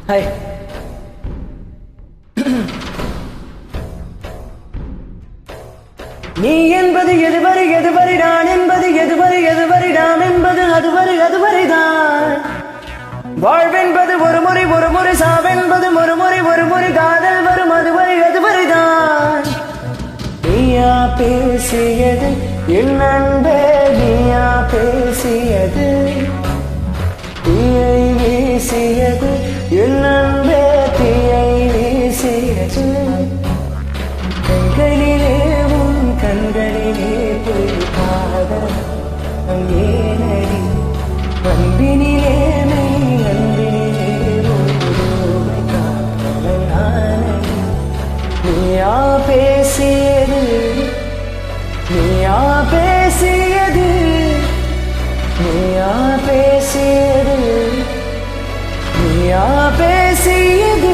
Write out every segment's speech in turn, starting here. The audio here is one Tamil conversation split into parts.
ஹாய். நீ என்பது எதுவரை எதுவரை நான் என்பது எதுவரை எதுவரை நாம் என்பது அதுவரை அதுவரைதான். வாழ்வென்பது ஒரு முறை சாவென்பது ஒரு முறை காதல் வரும் அதுவரை அதுவரைதான். நீயா பேசியது என் அன்பே, நீயா பேசியது தீயை வீசியது என் அன்பே, தீயை வீசியது. கண்களிலே உன் கண்களிலே பொய்க்காத ஏனடி அன்பினிலே மெய் அன்பினிலே ஓடுமை காதல் நானடி. நீயா பேசியது, நீயா பேசியது, நீயா பேசியது, நீயா பேசியது.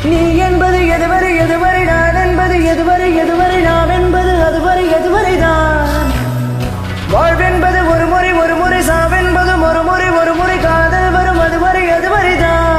நீ என்பது எதுவரை எதுவரை நான் என்பது எதுவரை எதுவரை நாம் என்பது அதுவரை எதுவரைதான். வாழ்வென்பது ஒரு முறை சாவென்பது ஒரு முறை காதல் வரும் அதுவரை அதுவரைதான்.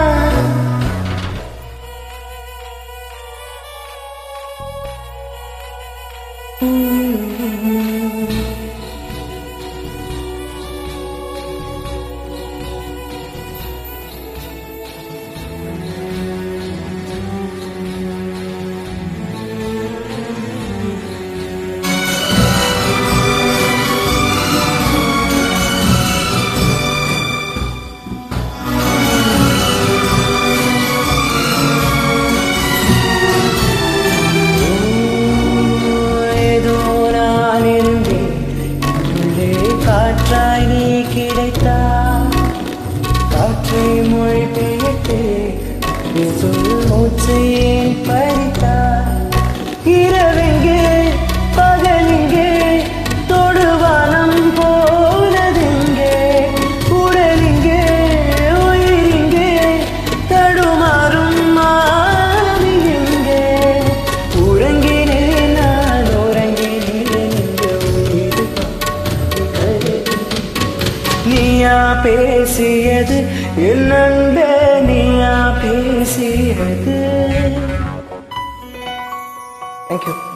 காற்றாய் நீ கிடைத்தாய், காற்றை மொழி பெயர்த்து சொல் மூச்சை ஏன் பறித்தாய். இரவெங்கே பகலிங்கே தொடுவானம் போனதெங்கே, உடலிங்கே உயிரிங்கே தடுமாறும் மாறி எங்கே. உறங்கினேன் நான் உறங்கினேன் உயிர். நீயா பேசியது என் அன்பே, நீயா பேசியது. Thank you.